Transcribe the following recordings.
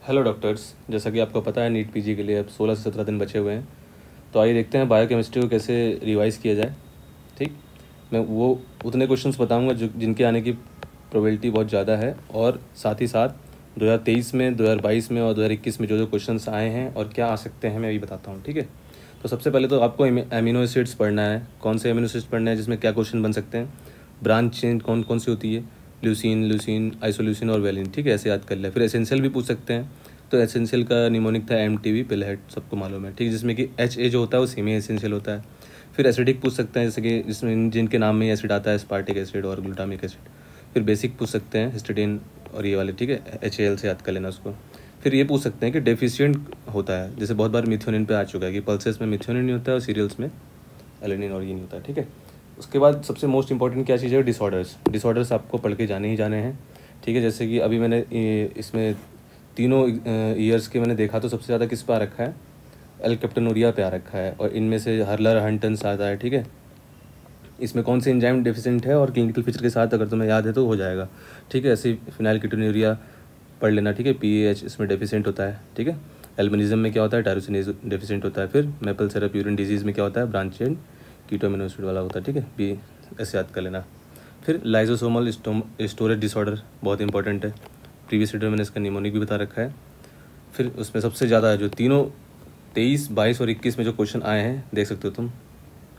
Hello doctors, जैसा कि आपको पता है नीट पीजी के लिए अब 16 से 17 दिन बचे हुए हैं। तो आइए देखते हैं बायोकेमिस्ट्री को कैसे रिवाइज़ किया जाए। ठीक, मैं वो उतने क्वेश्चंस बताऊंगा जो जिनके आने की प्रोबेबिलिटी बहुत ज़्यादा है, और साथ ही साथ 2023 में, 2022 में और 2021 में जो जो क्वेश्चंस आए हैं और क्या आ सकते हैं मैं भी बताता हूँ। ठीक है, तो सबसे पहले तो आपको एमिनो एसिड्स पढ़ना है। कौन से एमिनो एसिड्स पढ़ना है जिसमें क्या क्वेश्चन बन सकते हैं। ब्रांच चेन कौन कौन सी होती है, ल्यूसीन, ल्यूसीन, आइसोल्यूसिन और वेलिन। ठीक है, ऐसे याद कर ले। फिर एसेंशियल भी पूछ सकते हैं। तो एसेंशियल का निमोनिक था MTV पिलहेड, सबको मालूम है। ठीक, जिसमें कि HA जो होता है वो सेमी एसेंशियल होता है। फिर एसिडिक पूछ सकते हैं, जैसे कि जिसमें जिनके नाम में एसिड आता है, स्पार्टिक एसिड और ग्लूटामिक एसिड। फिर बेसिक पूछ सकते हैं, हिस्टिडीन और ये वाले। ठीक है, HAL से याद कर लेना उसको। फिर ये पूछ सकते हैं कि डेफिशिएंट होता है, जैसे बहुत बार मिथ्योनिन पे आ चुका है कि पल्सेस में मिथ्योनिन नहीं होता है और सीरियल्स में एलेनिन और ये नहीं होता है। ठीक है, उसके बाद सबसे मोस्ट इंपॉर्टेंट क्या चीज़ है, डिसऑर्डर्स आपको पढ़ के जाने ही जाने हैं। ठीक है, जैसे कि अभी मैंने इसमें तीनों ईयर्स के मैंने देखा तो सबसे ज़्यादा किस पे आ रखा है, एल्केप्टोनुरिया पे आ रखा है, और इनमें से हर्लर हंटन्स आता है। ठीक है, इसमें कौन से एंजाइम डेफिशिएंट है और क्लिनिकल फीचर के साथ अगर तुम्हें याद है तो हो जाएगा। ठीक है, ऐसे फिनाइलकीटोन्यूरिया पढ़ लेना। ठीक है, PAH इसमें डेफिशिएंट होता है। ठीक है, एल्बिनिज्म में क्या होता है, टायरोसिनेज डेफिशिएंट होता है। फिर मेपल सिरप यूरिन डिजीज़ में क्या होता है, ब्रांच चेन कीटोअमीनो एसिड वाला होता है। ठीक है, बी ऐसे याद कर लेना। फिर लाइजोसोमल स्टोरेज डिसऑर्डर बहुत इंपॉर्टेंट है, प्रीवियस वीडियो में मैंने इसका निमोनिक भी बता रखा है। फिर उसमें सबसे ज़्यादा जो तीनों 23, 22 और 21 में जो क्वेश्चन आए हैं देख सकते हो तुम।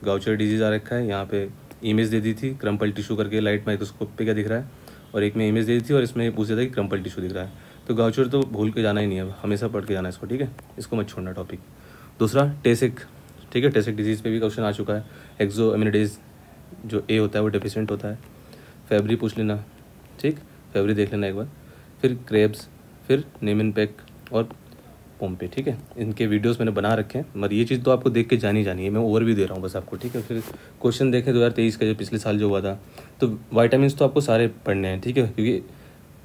गाउचर डिजीज़ आ रखा है, यहाँ पे इमेज दे दी थी क्रम्पल टिश्यू करके, लाइट माइक्रोस्कोप पे क्या दिख रहा है, और एक में इमेज दे दी थी और इसमें पूछ दिया था कि क्रम्पल टिश्यू दिख रहा है। तो गाउचर तो भूल के जाना ही नहीं है, हमेशा पढ़ के जाना है इसको। ठीक है, इसको मत छोड़ना टॉपिक। दूसरा टेसिक। ठीक है, टेसिक डिजीज़ पे भी क्वेश्चन आ चुका है। एक्सो एमिनिडेज जो A होता है वो डेफिशिएंट होता है। फेब्री पूछ लेना। ठीक, फेब्री देख लेना एक बार। फिर क्रेब्स, फिर नेमिन पेक और पोम्पे। ठीक है, इनके वीडियोस मैंने बना रखे हैं, मगर ये चीज़ तो आपको देख के जानी है। मैं ओवरव्यू दे रहा हूँ बस आपको। ठीक है, फिर क्वेश्चन देखें 2023 का जो पिछले साल जो हुआ था, तो वाइटामिन तो आपको सारे पढ़ने हैं। ठीक है, क्योंकि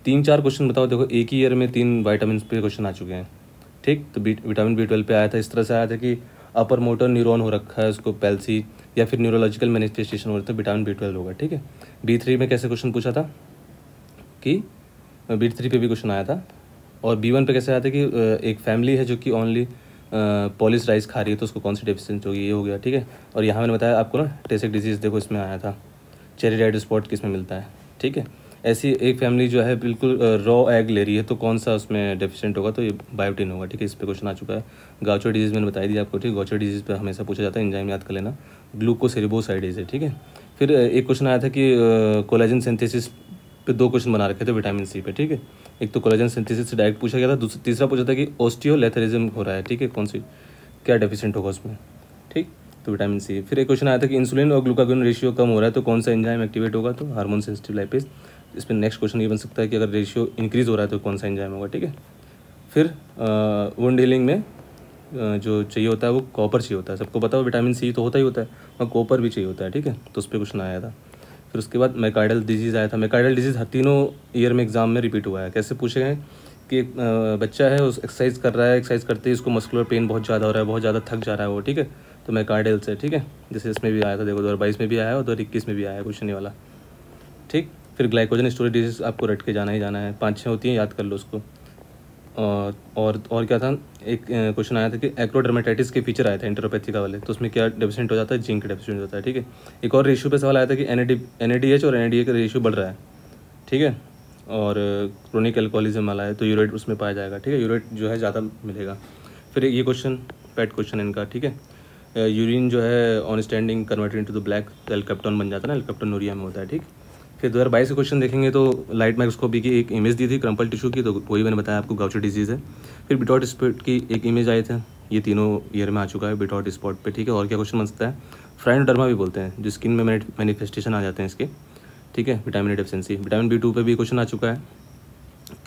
3-4 क्वेश्चन बताओ, देखो एक ही ईयर में 3 वाइटामिन पे क्वेश्चन आ चुके हैं। ठीक, तो विटामिन B12 पे आया था, इस तरह से आया था कि अपर मोटर न्यूरॉन हो रखा है उसको पैल्सी, या फिर न्यूरोलॉजिकल मैनिफेस्टेशन हो रहा था, विटामिन B12 होगा। ठीक है, B3 में कैसे क्वेश्चन पूछा था कि B3 पे भी क्वेश्चन आया था, और B1 पे कैसे आया था कि एक फैमिली है जो कि ओनली पॉलिश राइस खा रही है, तो उसको कौन सी डेफिशिएंसी होगी, ये हो गया। ठीक है, और यहाँ मैंने बताया आपको ना टेसिक डिजीज़, देखो इसमें आया था चेरी रेड स्पॉट किस में मिलता है। ठीक है, ऐसी एक फैमिली जो है बिल्कुल रॉ एग ले रही है, तो कौन सा उसमें डेफिशिएंट होगा, तो ये बायोटिन होगा। ठीक है, इस पे क्वेश्चन आ चुका है। गाउचर डिजीज़ मैंने बताई दी आपको। ठीक, गाउचर डिजीज़ पे हमेशा पूछा जाता है, एंजाइम याद कर लेना, ग्लूकोसेरिबोसाइडेज है। ठीक है, फिर एक क्वेश्चन आया था कि कोलेजन सिंथेसिस पे 2 क्वेश्चन बना रखे थे विटामिन C पे। ठीक है, एक तो कोलेजन सिंथेसिस से डायरेक्ट पूछा गया था, तीसरा पूछा था कि ऑस्टियोलेथरिज्म हो रहा है। ठीक है, कौन सी क्या डेफिशिएंट होगा उसमें। ठीक, तो विटामिन C। फिर एक क्वेश्चन आया था कि इंसुलिन और ग्लूकागोन रेशियो कम हो रहा है, तो कौन सा एंजाइम एक्टिवेट होगा, तो हार्मोन सेंसिटिव लाइपेज। इस पर नेक्स्ट क्वेश्चन ये बन सकता है कि अगर रेशियो इंक्रीज़ हो रहा है तो कौन सा एंजाइम होगा। ठीक है, फिर वुंड हीलिंग में जो चाहिए होता है वो कॉपर चाहिए होता है, सबको पता है विटामिन C तो होता ही होता है, और कॉपर भी चाहिए होता है। ठीक है, तो उस पर क्वेश्चन आया था। फिर उसके बाद मैकाइडल डिजीज़ आया था। मैकाइडल डिजीज़ हर तीनों ईयर में एग्जाम में रिपीट हुआ है। कैसे पूछे गए कि एक बच्चा है, उस एक्सरसाइज कर रहा है, एक्सरसाइज करते ही उसको मस्कुलर पेन बहुत ज़्यादा हो रहा है, बहुत ज़्यादा थक जा रहा है वो। ठीक है, तो मैकाइडल से। ठीक है, जैसे इसमें भी आया था, देखो 2022 में भी आया है और 2021 में भी आया है क्वेश्चन ये वाला। ठीक, फिर ग्लाइकोजन स्टोरेज डिजीज़ आपको रट के जाना ही जाना है, 5-6 होती हैं, याद कर लो उसको। और क्या था, एक क्वेश्चन आया था कि एक्रोडर्मेटाइटिस के फीचर आए थे इंटरोपैथी का वाले, तो उसमें क्या डेफिशिएंट हो जाता है, जिंक डेफिशिएंट होता है। ठीक है, एक और रेशियो पे सवाल आया था कि NADH और NADA का रेशियो बढ़ रहा है। ठीक है, और क्रोनिक एल्कोहलिज्म वाला है तो यूरेट उसमें पाया जाएगा। ठीक है, यूरेट जो है ज़्यादा मिलेगा। फिर ये क्वेश्चन पेट क्वेश्चन इनका। ठीक है, यूरिन जो है on standing converted into the black, तो एल्केप्टोन बन जाता है ना, एल्केप्टोनुरिया में होता है। ठीक, फिर 2022 के क्वेश्चन देखेंगे तो लाइट माइक्रोस्कोपी की एक इमेज दी थी क्रम्पल टिश्यू की, तो वही मैंने बताया आपको गाउचर डिजीज़ है। फिर बिटॉट स्पॉट की एक इमेज आए थे, ये तीनों ईयर में आ चुका है बिटॉट स्पॉट पे। ठीक है, और क्या क्वेश्चन बन सकता है, फ्राइनोडर्मा भी बोलते हैं, जो स्किन में मैनिफेस्टेशन आ जाते हैं इसके। ठीक है, विटामिन डेफिशिएंसी। विटामिन B2 पे भी क्वेश्चन आ चुका है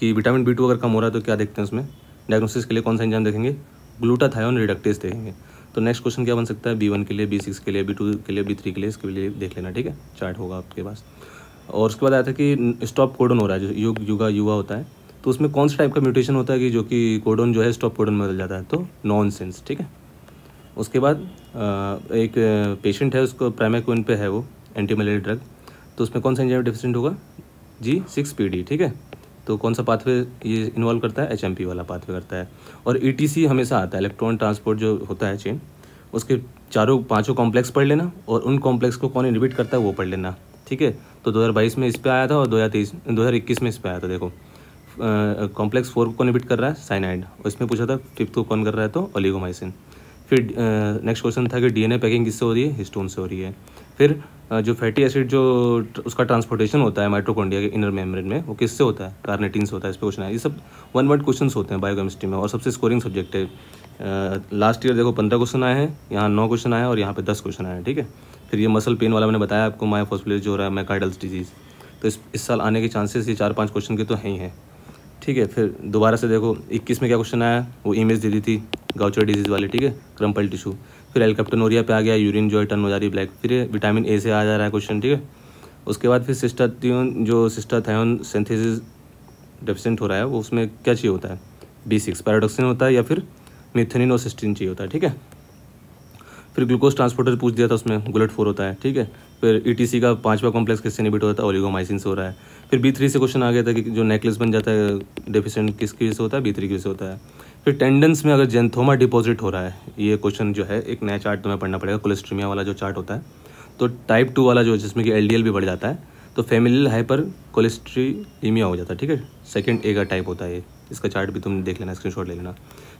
कि विटामिन B2 अगर कम हो रहा है तो क्या देखते हैं उसमें, डायग्नोसिस के लिए कौन सा एंजाइम देखेंगे, ग्लूटाथायोन रिडक्टेज देखेंगे। तो नेक्स्ट क्वेश्चन क्या बन सकता है, B1 के लिए, B6 के लिए, B2 के लिए, B3 के लिए, इसके लिए देख लेना। ठीक है, चार्ट होगा आपके पास। और उसके बाद आया था कि स्टॉप कोडन हो रहा है, जो युवा होता है, तो उसमें कौन सा टाइप का म्यूटेशन होता है कि जो कि कोडन जो है स्टॉप कोडन में बदल जाता है, तो नॉनसेंस। ठीक है, उसके बाद एक पेशेंट है, उसको प्राइमेक्विन पे है वो एंटी मलेरिया ड्रग, तो उसमें कौन सा एंजाइम डेफिशिएंट होगा, G6PD। ठीक है, तो कौन सा पाथवे ये इन्वॉल्व करता है? HMP वाला पाथवे करता है। और ETC हमेशा आता है, इलेक्ट्रॉन ट्रांसपोर्ट जो होता है चेन, उसके चारों पांचों कॉम्प्लेक्स पढ़ लेना और उन कॉम्प्लेक्स को कौन इनहिबिट करता है वो पढ़ लेना, ठीक है। तो 2022 में इस पे आया था और 2021 में इस पे आया था। देखो कॉम्प्लेक्स 4 को कौन इनहिबिट कर रहा है? साइनाइड। और इसमें पूछा था 5th को कौन कर रहा है? तो ओलिगोमाइसिन। फिर नेक्स्ट क्वेश्चन था कि DNA पैकिंग किससे हो रही है? हिस्टोन से हो रही है। फिर जो फैटी एसिड जो उसका ट्रांसपोर्टेशन होता है माइटोकॉन्ड्रिया के इनर मेम्ब्रेन में, वो किससे होता है? कार्निटिन से होता है। इस पे क्वेश्चन है। ये सब 1 वर्ड क्वेश्चन होते हैं बायोकेमिस्ट्री में और सबसे स्कोरिंग सब्जेक्ट है। लास्ट ईयर देखो 15 क्वेश्चन आए हैं, यहाँ 9 क्वेश्चन आए हैं और यहाँ पे 10 क्वेश्चन आए हैं, ठीक है। फिर ये मसल पेन वाला मैंने बताया आपको, मायोफॉस्फोलिस जो हो रहा है, मायोकार्डियल डिजीज़, तो इस साल आने के चांसेस ये 4-5 क्वेश्चन के तो हैं ही हैं, ठीक है। फिर दोबारा से देखो 21 में क्या क्वेश्चन आया, वो इमेज दे दी थी गाउचर डिजीज़ वाली, ठीक है, क्रम्पल टिश्यू। फिर एल्कप्टोनोरिया पे आ गया, यूरिन जो है टर्न हो जा रही ब्लैक। फिर विटामिन ए से आ जा रहा है क्वेश्चन, ठीक है। उसके बाद फिर सिस्टाथायोन सिंथेसिस डेफिशिएंट हो रहा है, वो उसमें क्या चाहिए होता है? B6 पैराडॉक्सिन होता है या फिर मेथियोनिन और सिस्टीन चाहिए होता है, ठीक है। फिर ग्लूकोज ट्रांसपोर्टर पूछ दिया था, उसमें GLUT4 होता है, ठीक है। फिर ETC का 5वां कॉम्प्लेक्स किससे इनहिबिट होता है? ओलिगोमाइसिन से हो रहा है। फिर B3 से क्वेश्चन आ गया था कि जो नेकलेस बन जाता है डेफिशिएंट किसकी वजह से होता है? B3 की वजह से होता है। फिर टेंडन्स में अगर जेंथोमा डिपॉजिट हो रहा है, ये क्वेश्चन जो है एक नया चार्ट तुम्हें पढ़ना पड़ेगा, कोलेस्ट्रीमिया वाला जो चार्ट होता है। तो टाइप 2 वाला जो जिसमें कि LDL भी बढ़ जाता है, तो फेमिलियल हाइपर कोलेस्ट्रीमिया हो जाता है, ठीक है। सेकंड ए का टाइप होता है ये, इसका चार्ट भी तुम देख लेना, स्क्रीनशॉट ले लेना।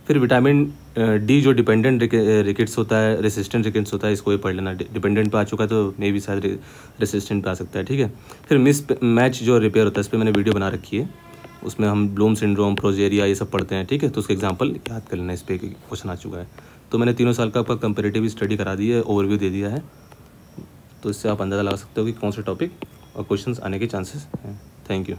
फिर विटामिन D जो डिपेंडेंट रिकेट्स होता है, रेसिस्टेंट रिकेट्स होता है, इसको भी पढ़ लेना। डिपेंडेंट पे आ चुका है तो मे भी शायद रेसिस्टेंट पे आ सकता है, ठीक है। फिर मिस मैच जो रिपेयर होता है, इस पर मैंने वीडियो बना रखी है, उसमें हम ब्लूम सिंड्रोम, प्रोजेरिया ये सब पढ़ते हैं, ठीक है। तो उसके एग्जांपल याद कर लेना, इस पर क्वेश्चन आ चुका है। तो मैंने 3 साल का आपका कंपेरेटिव स्टडी करा दी है, ओवरव्यू दे दिया है, तो इससे आप अंदाज़ा लगा सकते हो कि कौन से टॉपिक और क्वेश्चंस आने के चांसेस हैं। Thank you.